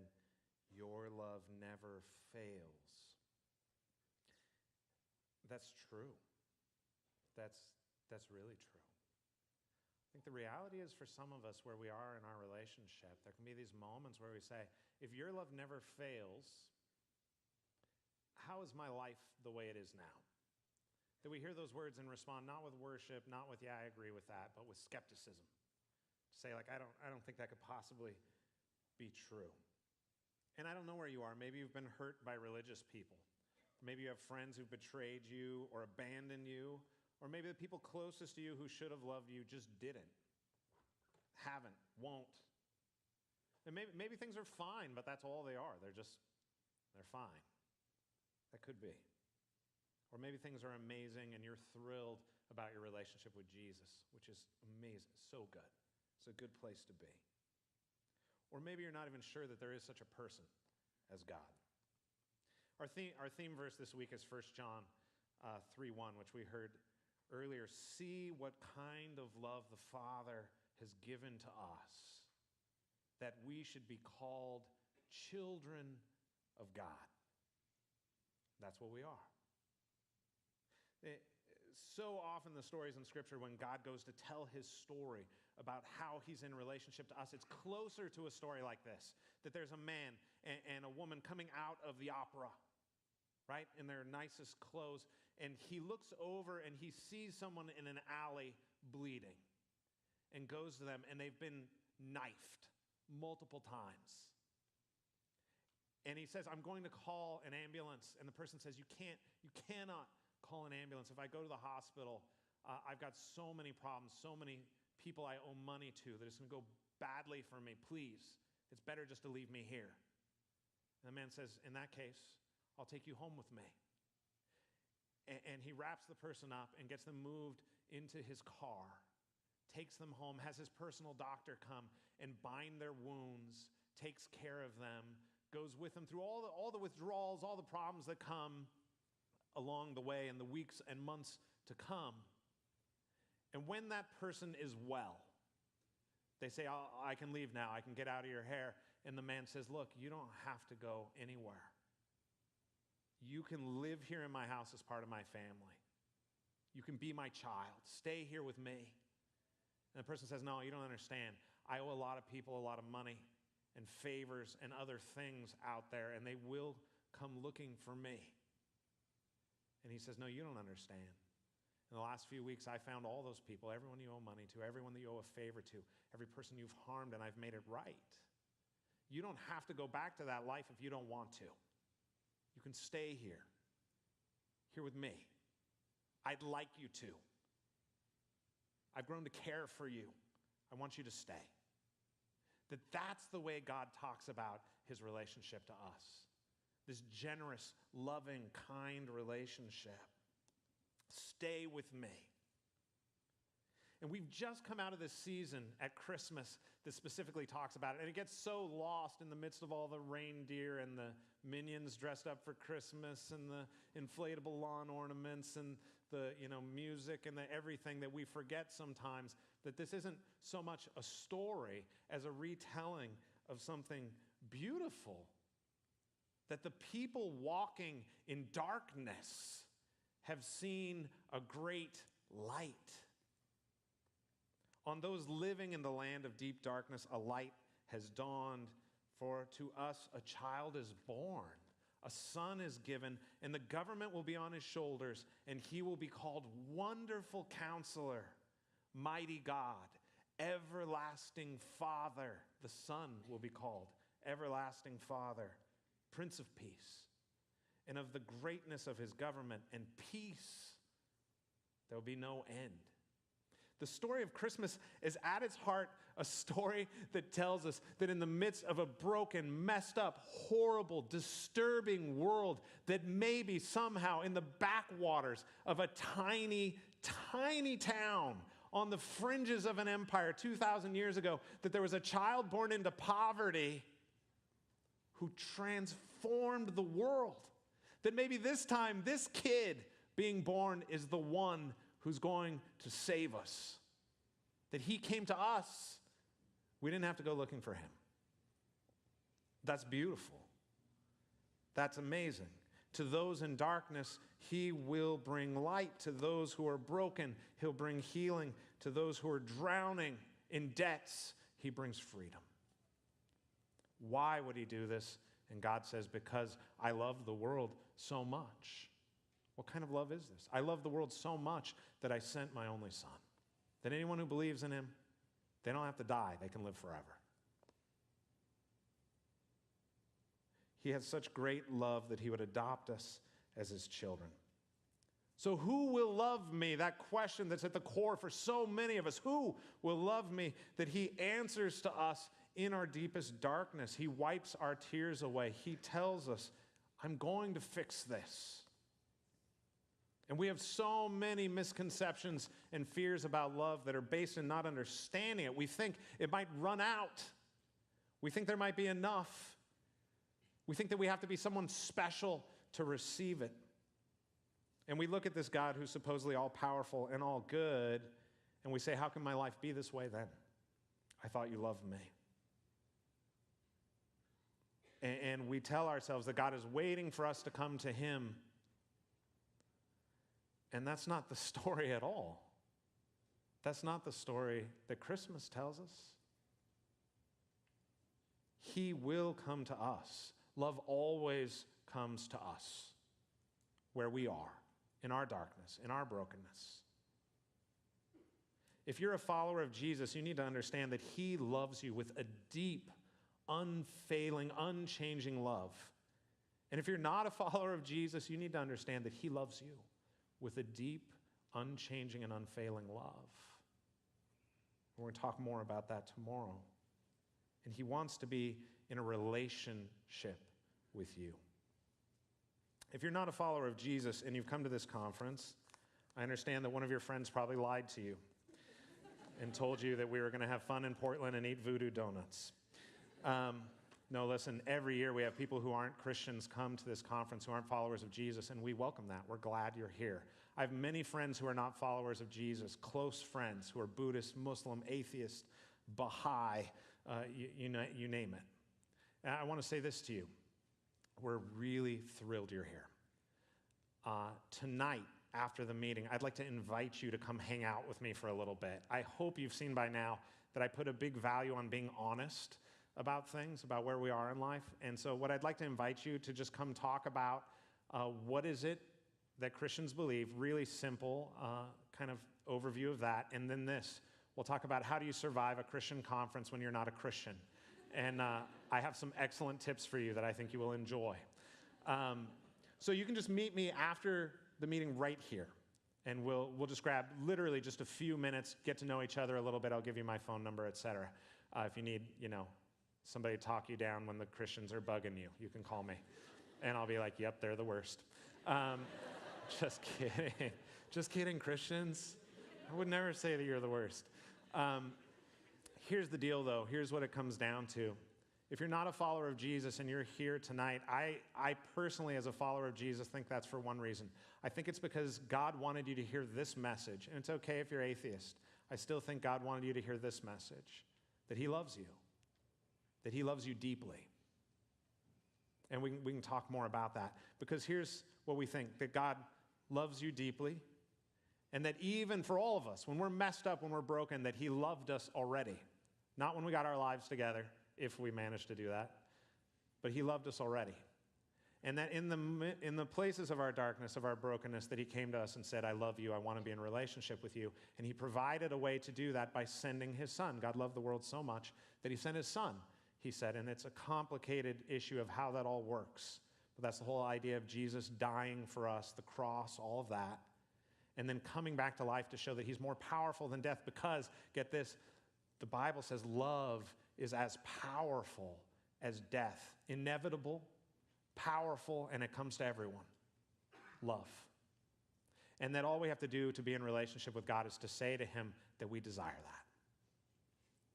"Your love never fails." That's true. That's really true. I think the reality is for some of us where we are in our relationship, there can be these moments where we say, if your love never fails, how is my life the way it is now? That we hear those words and respond not with worship, not with, yeah, I agree with that, but with skepticism. Say, like, I don't think that could possibly be true. And I don't know where you are. Maybe you've been hurt by religious people. Maybe you have friends who betrayed you or abandoned you. Or maybe the people closest to you who should have loved you just didn't, haven't, won't. And maybe things are fine, but that's all they are. They're fine. That could be. Or maybe things are amazing and you're thrilled about your relationship with Jesus, which is amazing, so good. It's a good place to be. Or maybe you're not even sure that there is such a person as God. Our theme verse this week is 1 John 3:1, which we heard earlier. See what kind of love the Father has given to us, that we should be called children of God. That's what we are. So often the stories in Scripture, when God goes to tell his story about how he's in relationship to us, it's closer to a story like this, that there's a man and a woman coming out of the opera, right, in their nicest clothes, and he looks over and he sees someone in an alley bleeding and goes to them, and they've been knifed multiple times. And he says, I'm going to call an ambulance. And the person says, you cannot call an ambulance. If I go to the hospital, I've got so many problems, so many people I owe money to that it's going to go badly for me. Please, it's better just to leave me here. And the man says, in that case, I'll take you home with me. And he wraps the person up and gets them moved into his car, takes them home, has his personal doctor come and bind their wounds, takes care of them, goes with them through all the withdrawals, all the problems that come along the way in the weeks and months to come. And when that person is well, they say, I can leave now, I can get out of your hair. And the man says, look, you don't have to go anywhere. You can live here in my house as part of my family. You can be my child. Stay here with me. And the person says, no, you don't understand. I owe a lot of people a lot of money and favors and other things out there, and they will come looking for me. And he says, no, you don't understand. In the last few weeks, I found all those people, everyone you owe money to, everyone that you owe a favor to, every person you've harmed, and I've made it right. You don't have to go back to that life if you don't want to. You can stay here with me. I'd like you to. I've grown to care for you. I want you to stay. That's the way God talks about his relationship to us. This generous, loving, kind relationship. Stay with me. And we've just come out of this season at Christmas that specifically talks about it. And it gets so lost in the midst of all the reindeer and the minions dressed up for Christmas and the inflatable lawn ornaments and the music and the everything that we forget sometimes that this isn't so much a story as a retelling of something beautiful. That the people walking in darkness have seen a great light. On those living in the land of deep darkness, a light has dawned, for to us a child is born, a son is given, and the government will be on his shoulders, and he will be called Wonderful Counselor, Mighty God, Everlasting Father. The Son will be called Everlasting Father, Prince of Peace. And of the greatness of his government and peace, there will be no end. The story of Christmas is at its heart a story that tells us that in the midst of a broken, messed up, horrible, disturbing world, that maybe somehow in the backwaters of a tiny, tiny town on the fringes of an empire 2,000 years ago, that there was a child born into poverty who transformed the world. That maybe this time, this kid being born is the one who's going to save us. That he came to us. We didn't have to go looking for him. That's beautiful. That's amazing. To those in darkness, he will bring light. To those who are broken, he'll bring healing. To those who are drowning in debts, he brings freedom. Why would he do this? And God says, because I love the world so much. What kind of love is this? I love the world so much that I sent my only son. That anyone who believes in him, they don't have to die. They can live forever. He has such great love that he would adopt us as his children. So who will love me? That question that's at the core for so many of us. Who will love me? That he answers to us in our deepest darkness. He wipes our tears away. He tells us, I'm going to fix this. And we have so many misconceptions and fears about love that are based in not understanding it. We think it might run out. We think there might be enough. We think that we have to be someone special to receive it. And we look at this God who's supposedly all-powerful and all good, and we say, how can my life be this way then? I thought you loved me. And we tell ourselves that God is waiting for us to come to him. And that's not the story at all. That's not the story that Christmas tells us. He will come to us. Love always comes to us where we are, in our darkness, in our brokenness. If you're a follower of Jesus, you need to understand that he loves you with a deep, unfailing, unchanging love. And if you're not a follower of Jesus, you need to understand that he loves you with a deep, unchanging, and unfailing love. We're going to talk more about that tomorrow. And he wants to be in a relationship with you. If you're not a follower of Jesus and you've come to this conference, I understand that one of your friends probably lied to you and told you that we were going to have fun in Portland and eat voodoo donuts. No, listen, every year we have people who aren't Christians come to this conference who aren't followers of Jesus, and we welcome that. We're glad you're here. I have many friends who are not followers of Jesus, close friends who are Buddhist, Muslim, atheist, Baha'i, you name it. And I want to say this to you. We're really thrilled you're here. Tonight, after the meeting, I'd like to invite you to come hang out with me for a little bit. I hope you've seen by now that I put a big value on being honest about things, about where we are in life. And so what I'd like to invite you to just come talk about what is it that Christians believe, really simple kind of overview of that. And then this, we'll talk about how do you survive a Christian conference when you're not a Christian. And I have some excellent tips for you that I think you will enjoy. So you can just meet me after the meeting right here. And we'll just grab literally just a few minutes, get to know each other a little bit. I'll give you my phone number, et cetera. If you need, somebody to talk you down when the Christians are bugging you, you can call me. And I'll be like, yep, they're the worst. Just kidding. Just kidding, Christians. I would never say that you're the worst. Here's the deal, though. Here's what it comes down to. If you're not a follower of Jesus and you're here tonight, I personally, as a follower of Jesus, think that's for one reason. I think it's because God wanted you to hear this message. And it's okay if you're atheist. I still think God wanted you to hear this message, that he loves you, that he loves you deeply. And we can talk more about that. Because here's what we think, that God loves you deeply, and that even for all of us, when we're messed up, when we're broken, that he loved us already. Not when we got our lives together, if we managed to do that, but he loved us already. And that in the places of our darkness, of our brokenness, that he came to us and said, I love you, I want to be in a relationship with you. And he provided a way to do that by sending his son. God loved the world so much that he sent his son, he said. And it's a complicated issue of how that all works. But that's the whole idea of Jesus dying for us, the cross, all of that. And then coming back to life to show that he's more powerful than death because, get this, the Bible says love is as powerful as death. Inevitable, powerful, and it comes to everyone. Love. And that all we have to do to be in relationship with God is to say to him that we desire that.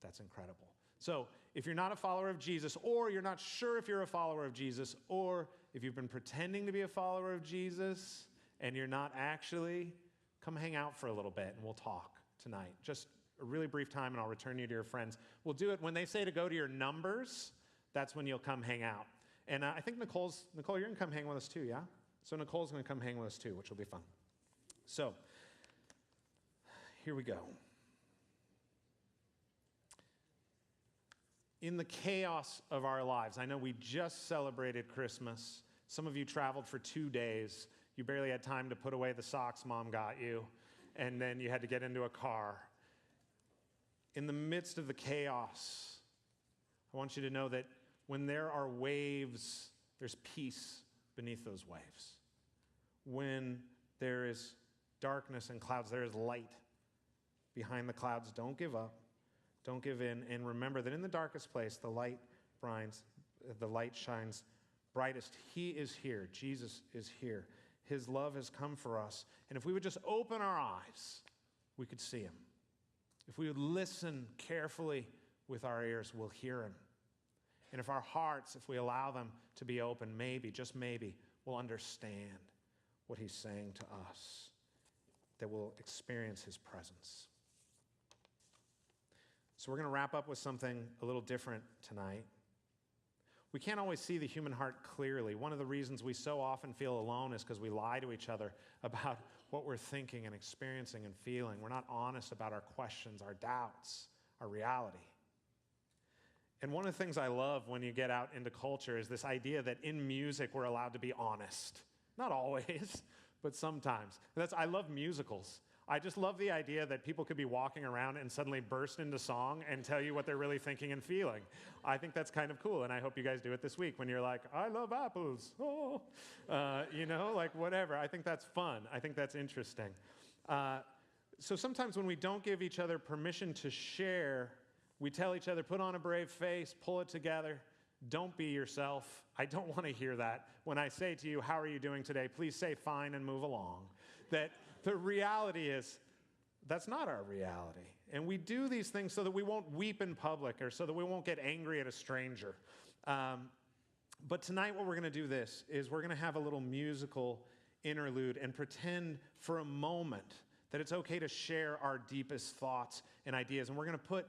That's incredible. So if you're not a follower of Jesus, or you're not sure if you're a follower of Jesus, or if you've been pretending to be a follower of Jesus and you're not actually, come hang out for a little bit and we'll talk tonight. Just a really brief time and I'll return you to your friends. We'll do it when they say to go to your numbers. that's when you'll come hang out. And I think Nicole, you're going to come hang with us too, yeah? So Nicole's going to come hang with us too, which will be fun. So, here we go. In the chaos of our lives, I know we just celebrated Christmas. Some of you traveled for 2 days. You barely had time to put away the socks Mom got you, and then you had to get into a car. In the midst of the chaos, I want you to know that when there are waves, there's peace beneath those waves. When there is darkness and clouds, there is light behind the clouds. Don't give up. Don't give in. And remember that in the darkest place, the light shines brightest. He is here. Jesus is here. His love has come for us. And if we would just open our eyes, we could see him. If we would listen carefully with our ears, we'll hear him. And if our hearts, if we allow them to be open, maybe, just maybe, we'll understand what he's saying to us, that we'll experience his presence. So we're going to wrap up with something a little different tonight. We can't always see the human heart clearly. One of the reasons we so often feel alone is because we lie to each other about what we're thinking and experiencing and feeling. We're not honest about our questions, our doubts, our reality. And one of the things I love when you get out into culture is this idea that in music we're allowed to be honest. Not always, but sometimes. I love musicals. I just love the idea that people could be walking around and suddenly burst into song and tell you what they're really thinking and feeling. I think that's kind of cool, and I hope you guys do it this week when you're like, I love apples, oh, like whatever. I think that's fun. I think that's interesting. So sometimes when we don't give each other permission to share, we tell each other, put on a brave face, pull it together, don't be yourself. I don't want to hear that. When I say to you, how are you doing today? Please say fine and move along. That the reality is, that's not our reality. And we do these things so that we won't weep in public or so that we won't get angry at a stranger. But tonight what we're going to do is we're going to have a little musical interlude and pretend for a moment that it's okay to share our deepest thoughts and ideas. And we're going to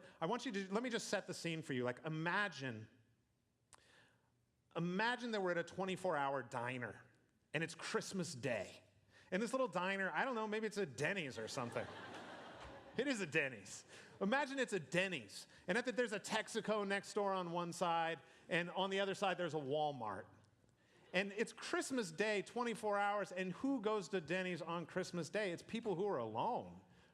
let me just set the scene for you. Like imagine that we're at a 24-hour diner and it's Christmas Day. And this little diner, I don't know, maybe it's a Denny's or something. It is a Denny's. Imagine it's a Denny's. And there's a Texaco next door on one side, and on the other side there's a Walmart. And it's Christmas Day, 24 hours, and who goes to Denny's on Christmas Day? It's people who are alone,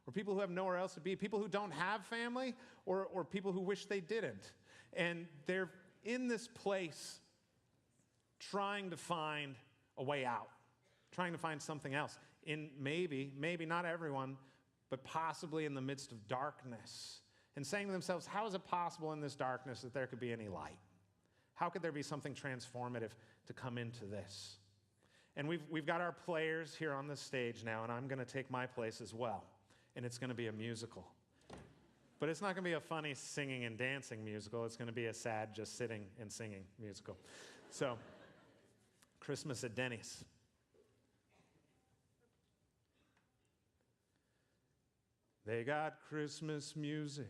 or people who have nowhere else to be, people who don't have family, or people who wish they didn't. And they're in this place trying to find a way out, trying to find something else. In maybe not everyone, but possibly in the midst of darkness, and saying to themselves, how is it possible in this darkness that there could be any light? How could there be something transformative to come into this? And we've got our players here on the stage now, and I'm going to take my place as well. And it's going to be a musical. But it's not going to be a funny singing and dancing musical. It's going to be a sad just sitting and singing musical. So, Christmas at Denny's. They got Christmas music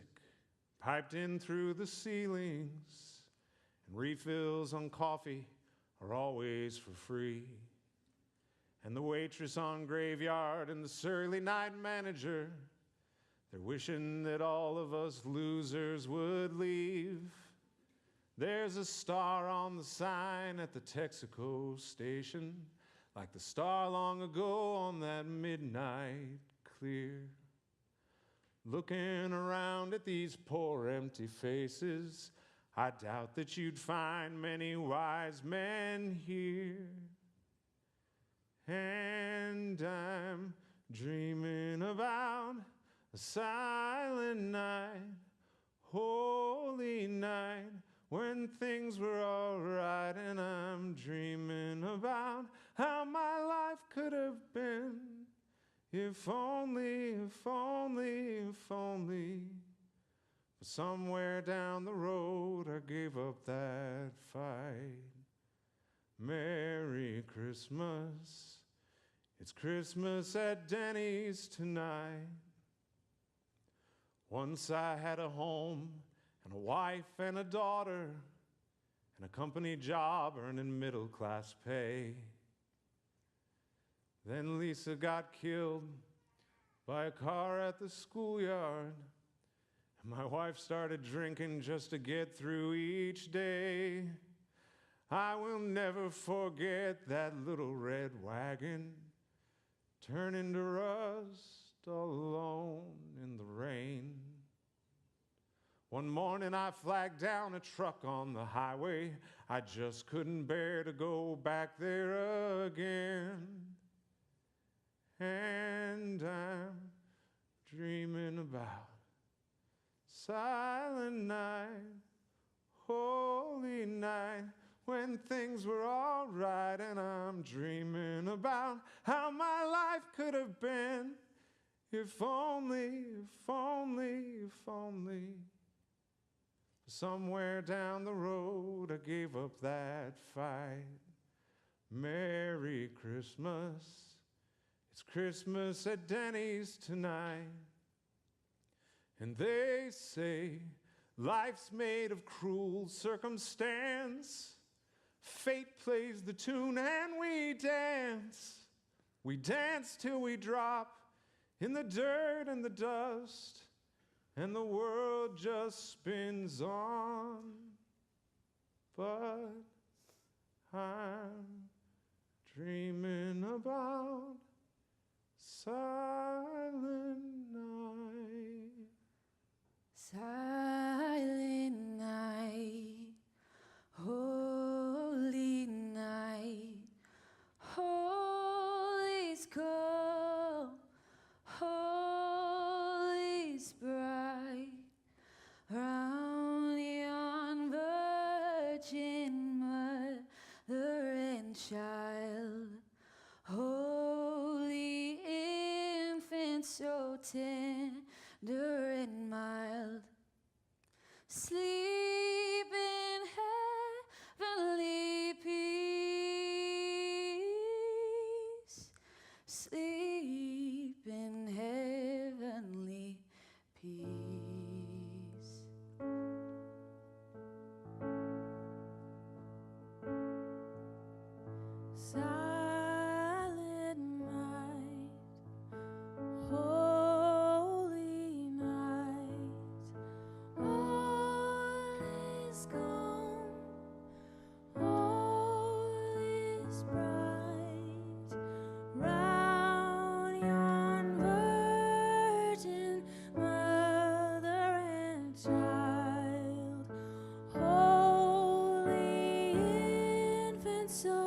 piped in through the ceilings, and refills on coffee are always for free. And the waitress on Graveyard and the surly night manager, they're wishing that all of us losers would leave. There's a star on the sign at the Texaco station, like the star long ago on that midnight clear. Looking around at these poor empty faces, I doubt that you'd find many wise men here. And I'm dreaming about a silent night, holy night, when things were all right. And I'm dreaming about how my life could have been, if only, if only, if only. But somewhere down the road I gave up that fight. Merry Christmas. It's Christmas at Denny's tonight. Once I had a home and a wife and a daughter, and a company job earning middle-class pay. Then Lisa got killed by a car at the schoolyard, and my wife started drinking just to get through each day. I will never forget that little red wagon turning to rust all alone in the rain. One morning I flagged down a truck on the highway. I just couldn't bear to go back there again. And I'm dreaming about silent night, holy night, when things were all right. And I'm dreaming about how my life could have been if only, if only, if only. Somewhere down the road I gave up that fight. Merry Christmas. It's Christmas at Denny's tonight. And they say life's made of cruel circumstance. Fate plays the tune and we dance. We dance till we drop in the dirt and the dust, and the world just spins on. But I'm dreaming about silent night. Silent night, holy night, holy's cold, holy's bright, round yon virgin mother and child, holy infant so tender and mild, sleep in heavenly peace, sleep in heavenly peace. Silent night, holy night, all is gone, all is bright, round yon virgin mother and child, holy infant so